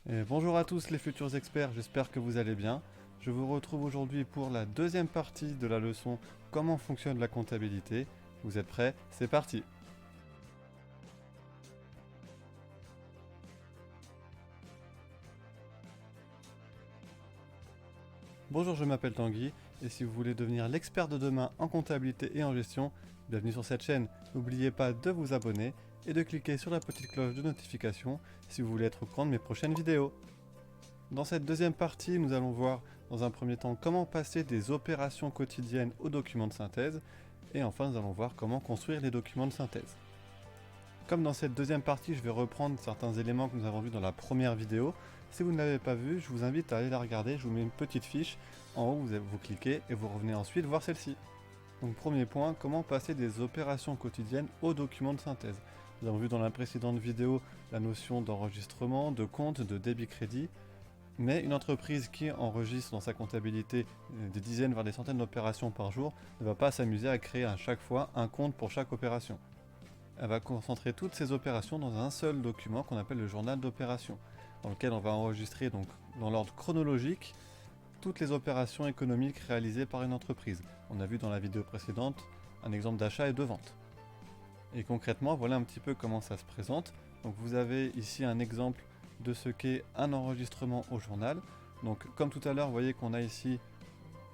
Et bonjour à tous les futurs experts, j'espère que vous allez bien. Je vous retrouve aujourd'hui pour la deuxième partie de la leçon Comment fonctionne la comptabilité. Vous êtes prêts? C'est parti! Bonjour, je m'appelle Tanguy et si vous voulez devenir l'expert de demain en comptabilité et en gestion, bienvenue sur cette chaîne. N'oubliez pas de vous abonner et de cliquer sur la petite cloche de notification si vous voulez être au courant de mes prochaines vidéos. Dans cette deuxième partie, nous allons voir dans un premier temps comment passer des opérations quotidiennes aux documents de synthèse et enfin nous allons voir comment construire les documents de synthèse. Comme dans cette deuxième partie, je vais reprendre certains éléments que nous avons vus dans la première vidéo. Si vous ne l'avez pas vue, je vous invite à aller la regarder, je vous mets une petite fiche en haut, vous cliquez et vous revenez ensuite voir celle-ci. Donc premier point, comment passer des opérations quotidiennes aux documents de synthèse. Nous avons vu dans la précédente vidéo la notion d'enregistrement, de compte, de débit-crédit. Mais une entreprise qui enregistre dans sa comptabilité des dizaines voire des centaines d'opérations par jour ne va pas s'amuser à créer à chaque fois un compte pour chaque opération. Elle va concentrer toutes ces opérations dans un seul document qu'on appelle le journal d'opération, dans lequel on va enregistrer donc dans l'ordre chronologique toutes les opérations économiques réalisées par une entreprise. On a vu dans la vidéo précédente un exemple d'achat et de vente. Et concrètement, voilà un petit peu comment ça se présente. Donc vous avez ici un exemple de ce qu'est un enregistrement au journal. Donc comme tout à l'heure, vous voyez qu'on a ici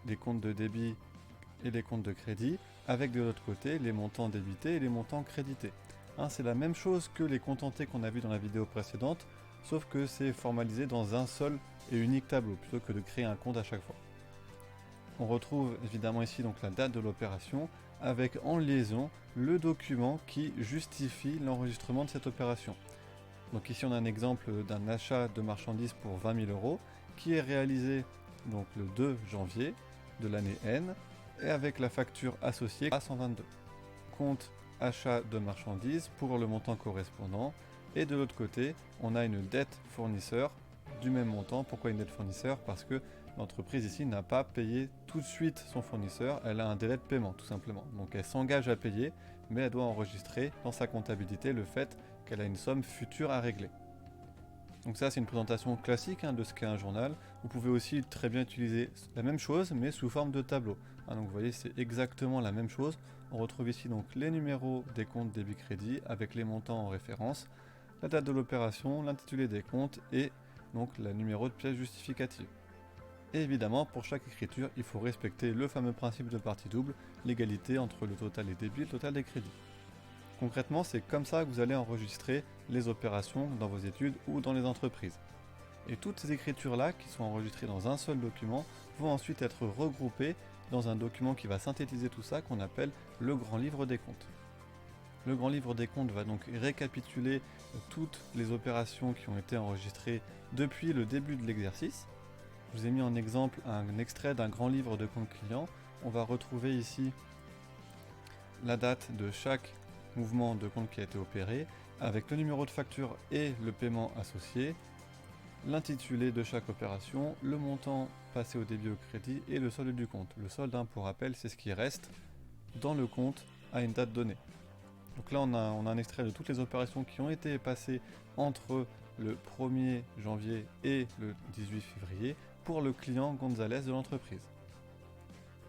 les comptes de débit et les comptes de crédit, avec de l'autre côté les montants débités et les montants crédités. C'est la même chose que les contentés qu'on a vu dans la vidéo précédente, sauf que c'est formalisé dans un seul et unique tableau, plutôt que de créer un compte à chaque fois. On retrouve évidemment ici donc la date de l'opération, avec en liaison le document qui justifie l'enregistrement de cette opération. Donc ici on a un exemple d'un achat de marchandises pour 20 000 euros qui est réalisé donc le 2 janvier de l'année N et avec la facture associée à 122. Compte achat de marchandises pour le montant correspondant et de l'autre côté on a une dette fournisseur du même montant. Pourquoi une dette fournisseur? Parce que l'entreprise ici n'a pas payé tout de suite son fournisseur, elle a un délai de paiement tout simplement. Donc elle s'engage à payer, mais elle doit enregistrer dans sa comptabilité le fait qu'elle a une somme future à régler. Donc ça c'est une présentation classique de ce qu'est un journal. Vous pouvez aussi très bien utiliser la même chose mais sous forme de tableau. Donc vous voyez c'est exactement la même chose. On retrouve ici donc les numéros des comptes débit-crédit avec les montants en référence, la date de l'opération, l'intitulé des comptes et donc le numéro de pièce justificative. Et évidemment, pour chaque écriture, il faut respecter le fameux principe de partie double, l'égalité entre le total des débits et le total des crédits. Concrètement, c'est comme ça que vous allez enregistrer les opérations dans vos études ou dans les entreprises. Et toutes ces écritures-là, qui sont enregistrées dans un seul document, vont ensuite être regroupées dans un document qui va synthétiser tout ça, qu'on appelle le grand livre des comptes. Le grand livre des comptes va donc récapituler toutes les opérations qui ont été enregistrées depuis le début de l'exercice. Je vous ai mis en exemple un extrait d'un grand livre de comptes clients. On va retrouver ici la date de chaque mouvement de compte qui a été opéré, avec le numéro de facture et le paiement associé, l'intitulé de chaque opération, le montant passé au débit au crédit et le solde du compte. Le solde, pour rappel, c'est ce qui reste dans le compte à une date donnée. Donc là, on a un extrait de toutes les opérations qui ont été passées entre le 1er janvier et le 18 février pour le client Gonzalez de l'entreprise.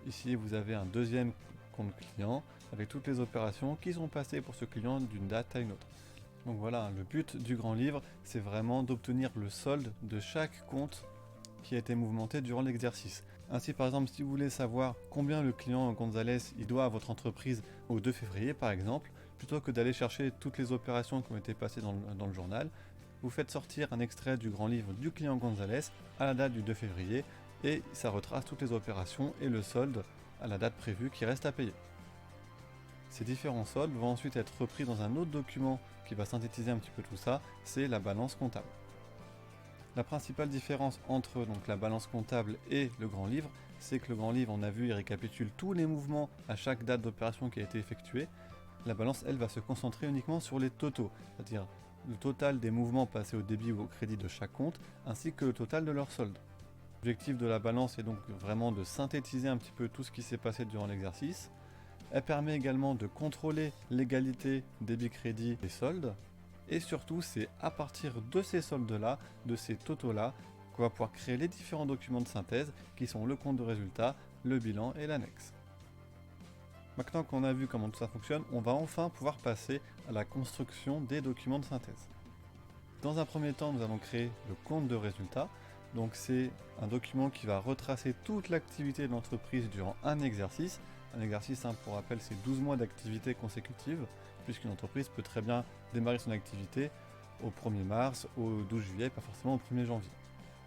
Ici, vous avez un deuxième compte client avec toutes les opérations qui sont passées pour ce client d'une date à une autre. Donc voilà, le but du grand livre, c'est vraiment d'obtenir le solde de chaque compte qui a été mouvementé durant l'exercice. Ainsi, par exemple, si vous voulez savoir combien le client Gonzalez il doit à votre entreprise au 2 février, par exemple, plutôt que d'aller chercher toutes les opérations qui ont été passées dans le journal, vous faites sortir un extrait du grand livre du client Gonzalez à la date du 2 février et ça retrace toutes les opérations et le solde à la date prévue qui reste à payer. Ces différents soldes vont ensuite être repris dans un autre document qui va synthétiser un petit peu tout ça, c'est la balance comptable. La principale différence entre donc, la balance comptable et le grand livre, c'est que le grand livre, on a vu, il récapitule tous les mouvements à chaque date d'opération qui a été effectuée. La balance, elle, va se concentrer uniquement sur les totaux, c'est-à-dire le total des mouvements passés au débit ou au crédit de chaque compte, ainsi que le total de leur solde. L'objectif de la balance est donc vraiment de synthétiser un petit peu tout ce qui s'est passé durant l'exercice. Elle permet également de contrôler l'égalité débit-crédit et soldes. Et surtout, c'est à partir de ces soldes-là, de ces totaux-là, qu'on va pouvoir créer les différents documents de synthèse qui sont le compte de résultat, le bilan et l'annexe. Maintenant qu'on a vu comment tout ça fonctionne, on va enfin pouvoir passer à la construction des documents de synthèse. Dans un premier temps, nous allons créer le compte de résultat. Donc c'est un document qui va retracer toute l'activité de l'entreprise durant un exercice. Un exercice, pour rappel, c'est 12 mois d'activité consécutive, puisqu'une entreprise peut très bien démarrer son activité au 1er mars, au 12 juillet, pas forcément au 1er janvier.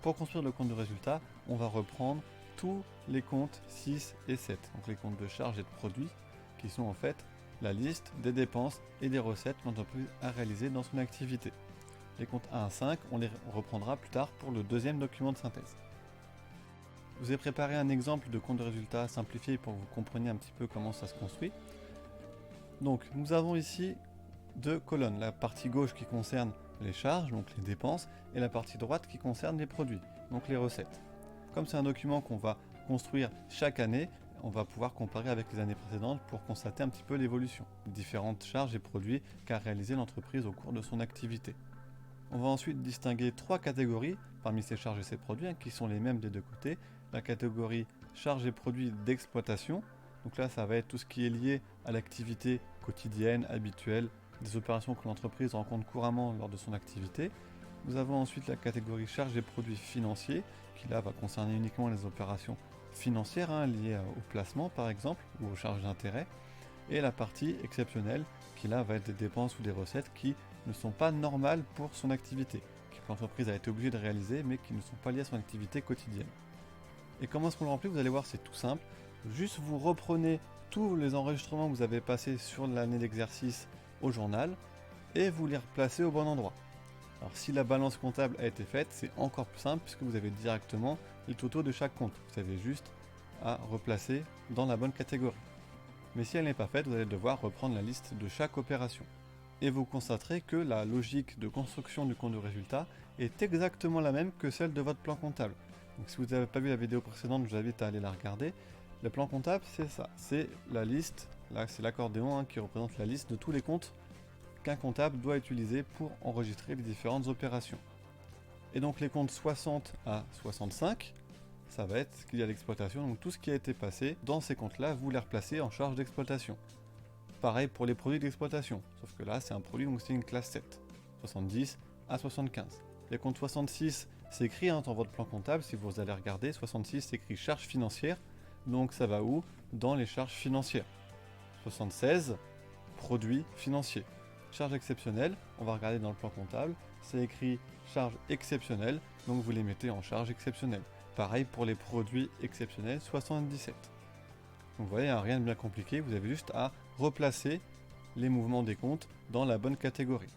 Pour construire le compte de résultat, on va reprendre tous les comptes 6 et 7, donc les comptes de charges et de produits, qui sont en fait la liste des dépenses et des recettes que l'entreprise a réalisées dans son activité. Les comptes 1 à 5, on les reprendra plus tard pour le deuxième document de synthèse. Je vous ai préparé un exemple de compte de résultat simplifié pour que vous compreniez un petit peu comment ça se construit. Donc nous avons ici deux colonnes, la partie gauche qui concerne les charges, donc les dépenses, et la partie droite qui concerne les produits, donc les recettes. Comme c'est un document qu'on va construire chaque année, on va pouvoir comparer avec les années précédentes pour constater un petit peu l'évolution, des différentes charges et produits qu'a réalisé l'entreprise au cours de son activité. On va ensuite distinguer trois catégories parmi ces charges et ces produits, qui sont les mêmes des deux côtés. La catégorie charges et produits d'exploitation, donc là ça va être tout ce qui est lié à l'activité quotidienne, habituelle, des opérations que l'entreprise rencontre couramment lors de son activité. Nous avons ensuite la catégorie charges et produits financiers, qui là va concerner uniquement les opérations financières, liées au placement par exemple, ou aux charges d'intérêt. Et la partie exceptionnelle, qui là va être des dépenses ou des recettes qui ne sont pas normales pour son activité, que l'entreprise a été obligée de réaliser mais qui ne sont pas liées à son activité quotidienne. Et comment est-ce qu'on le remplit? Vous allez voir, c'est tout simple. Juste vous reprenez tous les enregistrements que vous avez passés sur l'année d'exercice au journal et vous les replacez au bon endroit. Alors si la balance comptable a été faite, c'est encore plus simple puisque vous avez directement les totaux de chaque compte. Vous avez juste à replacer dans la bonne catégorie. Mais si elle n'est pas faite, vous allez devoir reprendre la liste de chaque opération. Et vous constaterez que la logique de construction du compte de résultat est exactement la même que celle de votre plan comptable. Donc si vous n'avez pas vu la vidéo précédente, je vous invite à aller la regarder. Le plan comptable, c'est ça, c'est la liste, là c'est l'accordéon qui représente la liste de tous les comptes qu'un comptable doit utiliser pour enregistrer les différentes opérations. Et donc les comptes 60 à 65, ça va être ce qu'il y a à l'exploitation, donc tout ce qui a été passé dans ces comptes-là, vous les replacez en charge d'exploitation. Pareil pour les produits d'exploitation, sauf que là c'est un produit, donc c'est une classe 7, 70 à 75. Les comptes 66, c'est écrit dans votre plan comptable, si vous allez regarder, 66 c'est écrit charges financières, donc ça va où? Dans les charges financières. 76, produits financiers. Charges exceptionnelles, on va regarder dans le plan comptable, c'est écrit charges exceptionnelles, donc vous les mettez en charges exceptionnelles. Pareil pour les produits exceptionnels, 77. Donc vous voyez, rien de bien compliqué, vous avez juste à replacer les mouvements des comptes dans la bonne catégorie.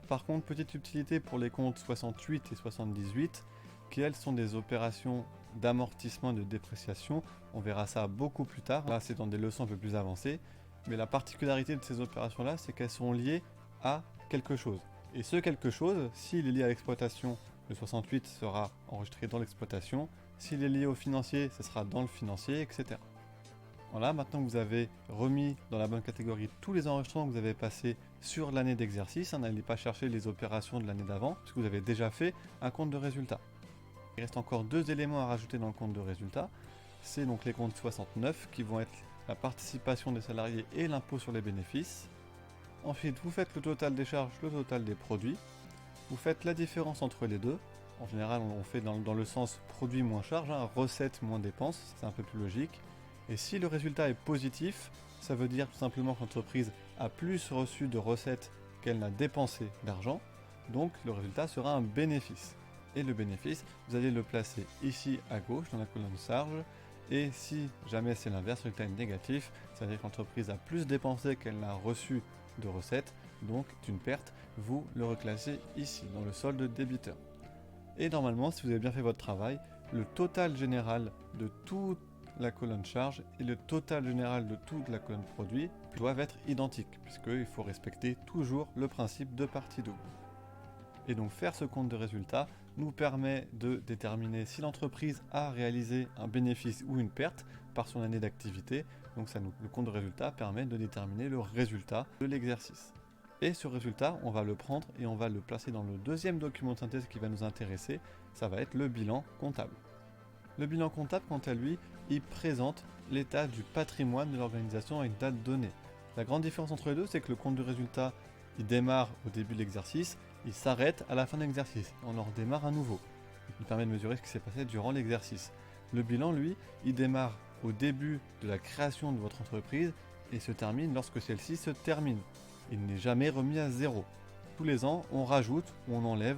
Par contre, petite subtilité pour les comptes 68 et 78, qui elles sont des opérations d'amortissement et de dépréciation. On verra ça beaucoup plus tard, là c'est dans des leçons un peu plus avancées. Mais la particularité de ces opérations-là, c'est qu'elles sont liées à quelque chose. Et ce quelque chose, s'il est lié à l'exploitation, le 68 sera enregistré dans l'exploitation. S'il est lié au financier, ce sera dans le financier, etc. Voilà, maintenant que vous avez remis dans la bonne catégorie tous les enregistrements que vous avez passés sur l'année d'exercice, n'allez pas chercher les opérations de l'année d'avant, puisque vous avez déjà fait un compte de résultat. Il reste encore deux éléments à rajouter dans le compte de résultat. C'est donc les comptes 69 qui vont être la participation des salariés et l'impôt sur les bénéfices. Ensuite, vous faites le total des charges, le total des produits. Vous faites la différence entre les deux. En général, on fait dans le sens produit moins charge, recette moins dépenses, c'est un peu plus logique. Et si le résultat est positif, ça veut dire tout simplement que l'entreprise a plus reçu de recettes qu'elle n'a dépensé d'argent, donc le résultat sera un bénéfice. Et le bénéfice, vous allez le placer ici à gauche dans la colonne charge, et si jamais c'est l'inverse, le résultat est négatif, ça veut dire que l'entreprise a plus dépensé qu'elle n'a reçu de recettes, donc c'est une perte, vous le reclassez ici, dans le solde débiteur. Et normalement, si vous avez bien fait votre travail, le total général de toute la colonne charge et le total général de toute la colonne produit doivent être identiques, puisqu'il faut respecter toujours le principe de partie double. Et donc faire ce compte de résultat nous permet de déterminer si l'entreprise a réalisé un bénéfice ou une perte par son année d'activité. Donc le compte de résultat permet de déterminer le résultat de l'exercice. Et ce résultat, on va le prendre et on va le placer dans le deuxième document de synthèse qui va nous intéresser, ça va être le bilan comptable. Le bilan comptable, quant à lui, il présente l'état du patrimoine de l'organisation à une date donnée. La grande différence entre les deux, c'est que le compte de résultat, il démarre au début de l'exercice, il s'arrête à la fin de l'exercice, on en redémarre à nouveau. Il permet de mesurer ce qui s'est passé durant l'exercice. Le bilan, lui, il démarre au début de la création de votre entreprise et se termine lorsque celle-ci se termine. Il n'est jamais remis à zéro. Tous les ans, on rajoute ou on enlève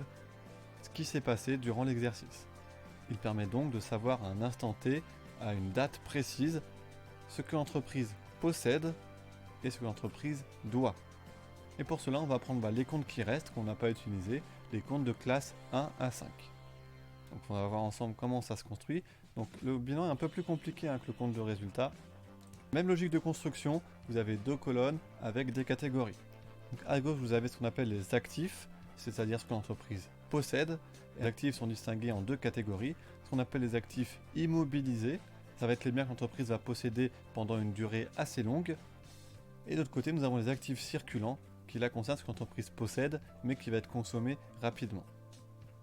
ce qui s'est passé durant l'exercice. Il permet donc de savoir à un instant T, à une date précise, ce que l'entreprise possède et ce que l'entreprise doit. Et pour cela, on va prendre les comptes qui restent, qu'on n'a pas utilisés, les comptes de classe 1 à 5. Donc on va voir ensemble comment ça se construit. Donc le bilan est un peu plus compliqué que le compte de résultat. Même logique de construction, vous avez deux colonnes avec des catégories. Donc à gauche, vous avez ce qu'on appelle les actifs, c'est-à-dire ce que l'entreprise possède. Les actifs sont distingués en deux catégories. Ce qu'on appelle les actifs immobilisés, ça va être les biens que l'entreprise va posséder pendant une durée assez longue. Et de l'autre côté, nous avons les actifs circulants, qui là concernent ce que l'entreprise possède, mais qui va être consommé rapidement.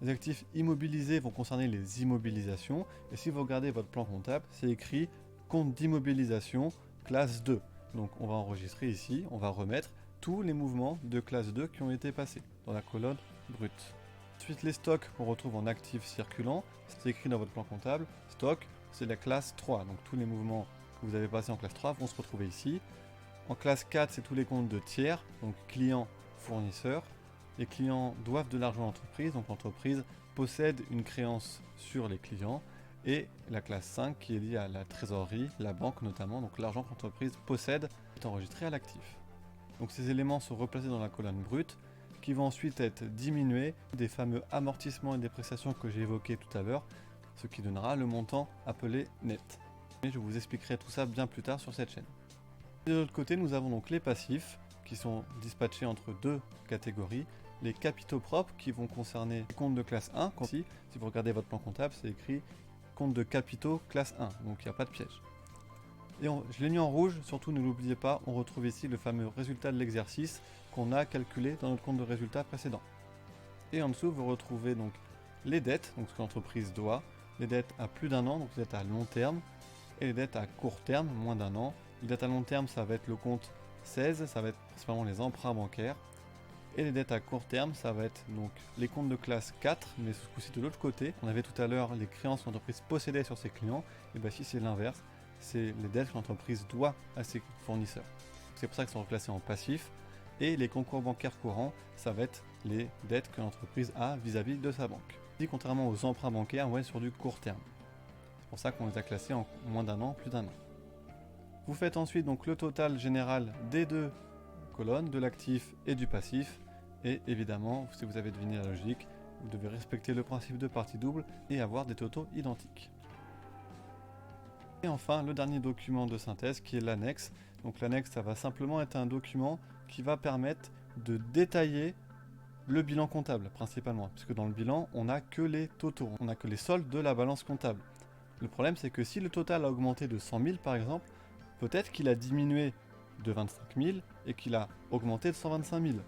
Les actifs immobilisés vont concerner les immobilisations, et si vous regardez votre plan comptable, c'est écrit compte d'immobilisation classe 2. Donc on va enregistrer ici, on va remettre tous les mouvements de classe 2 qui ont été passés dans la colonne brute. Ensuite, les stocks qu'on retrouve en actifs circulants, c'est écrit dans votre plan comptable. Stock, c'est la classe 3, donc tous les mouvements que vous avez passés en classe 3 vont se retrouver ici. En classe 4, c'est tous les comptes de tiers, donc clients, fournisseurs. Les clients doivent de l'argent à l'entreprise, donc l'entreprise possède une créance sur les clients. Et la classe 5 qui est liée à la trésorerie, la banque notamment, donc l'argent que l'entreprise possède est enregistré à l'actif. Donc ces éléments sont replacés dans la colonne brute, qui vont ensuite être diminués des fameux amortissements et dépréciations que j'ai évoqués tout à l'heure, ce qui donnera le montant appelé net. Et je vous expliquerai tout ça bien plus tard sur cette chaîne. Et de l'autre côté, nous avons donc les passifs, qui sont dispatchés entre deux catégories. Les capitaux propres, qui vont concerner les comptes de classe 1. Si vous regardez votre plan comptable, c'est écrit compte de capitaux classe 1, donc il n'y a pas de piège. Et je l'ai mis en rouge, surtout ne l'oubliez pas, on retrouve ici le fameux résultat de l'exercice qu'on a calculé dans notre compte de résultat précédent. Et en dessous, vous retrouvez donc les dettes, donc ce que l'entreprise doit, les dettes à plus d'un an, donc les dettes à long terme, et les dettes à court terme, moins d'un an. Les dettes à long terme, ça va être le compte 16, ça va être principalement les emprunts bancaires. Et les dettes à court terme, ça va être donc les comptes de classe 4, mais ce coup-ci de l'autre côté. On avait tout à l'heure les créances que l'entreprise possédait sur ses clients, et bien ici c'est l'inverse, c'est les dettes que l'entreprise doit à ses fournisseurs. C'est pour ça qu'elles sont reclassées en passif. Et les concours bancaires courants, ça va être les dettes que l'entreprise a vis-à-vis de sa banque. Et contrairement aux emprunts bancaires, on va être sur du court terme. C'est pour ça qu'on les a classés en moins d'un an, plus d'un an. Vous faites ensuite donc le total général des deux colonnes, de l'actif et du passif. Et évidemment, si vous avez deviné la logique, vous devez respecter le principe de partie double et avoir des totaux identiques. Et enfin, le dernier document de synthèse qui est l'annexe. Donc l'annexe, ça va simplement être un document qui va permettre de détailler le bilan comptable principalement, puisque dans le bilan, on n'a que les totaux, on n'a que les soldes de la balance comptable. Le problème, c'est que si le total a augmenté de 100 000 par exemple, peut-être qu'il a diminué de 25 000 et qu'il a augmenté de 125 000.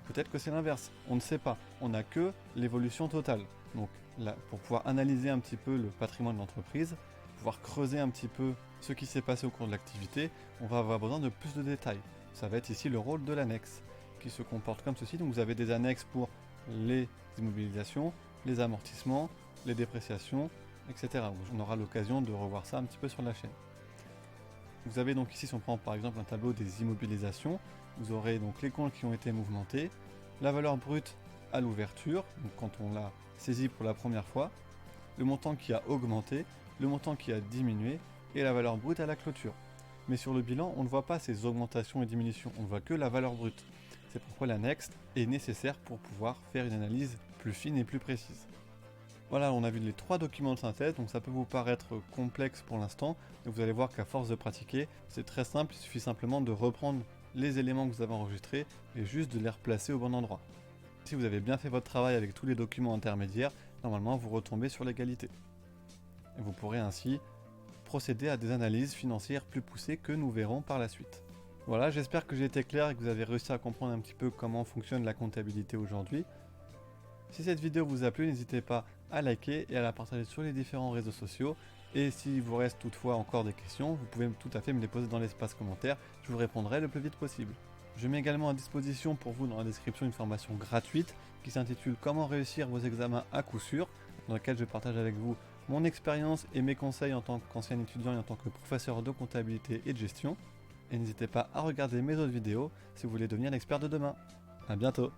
Peut-être que c'est l'inverse, on ne sait pas, on n'a que l'évolution totale. Donc là, pour pouvoir analyser un petit peu le patrimoine de l'entreprise, pouvoir creuser un petit peu ce qui s'est passé au cours de l'activité, on va avoir besoin de plus de détails. Ça va être ici le rôle de l'annexe, qui se comporte comme ceci. Donc vous avez des annexes pour les immobilisations, les amortissements, les dépréciations, etc. On aura l'occasion de revoir ça un petit peu sur la chaîne. Vous avez donc ici, si on prend par exemple un tableau des immobilisations, vous aurez donc les comptes qui ont été mouvementés, la valeur brute à l'ouverture, donc quand on l'a saisi pour la première fois, le montant qui a augmenté, le montant qui a diminué et la valeur brute à la clôture. Mais sur le bilan, on ne voit pas ces augmentations et diminutions, on ne voit que la valeur brute. C'est pourquoi l'annexe est nécessaire pour pouvoir faire une analyse plus fine et plus précise. Voilà, on a vu les 3 documents de synthèse, donc ça peut vous paraître complexe pour l'instant, mais vous allez voir qu'à force de pratiquer, c'est très simple, il suffit simplement de reprendre les éléments que vous avez enregistrés et juste de les replacer au bon endroit. Si vous avez bien fait votre travail avec tous les documents intermédiaires, normalement vous retombez sur l'égalité. Et vous pourrez ainsi procéder à des analyses financières plus poussées que nous verrons par la suite. Voilà, j'espère que j'ai été clair et que vous avez réussi à comprendre un petit peu comment fonctionne la comptabilité aujourd'hui. Si cette vidéo vous a plu, n'hésitez pas à liker et à la partager sur les différents réseaux sociaux. Et s'il vous reste toutefois encore des questions, vous pouvez tout à fait me les poser dans l'espace commentaire, je vous répondrai le plus vite possible. Je mets également à disposition pour vous dans la description une formation gratuite qui s'intitule Comment réussir vos examens à coup sûr, dans laquelle je partage avec vous mon expérience et mes conseils en tant qu'ancien étudiant et en tant que professeur de comptabilité et de gestion. Et n'hésitez pas à regarder mes autres vidéos si vous voulez devenir l'expert de demain. A bientôt.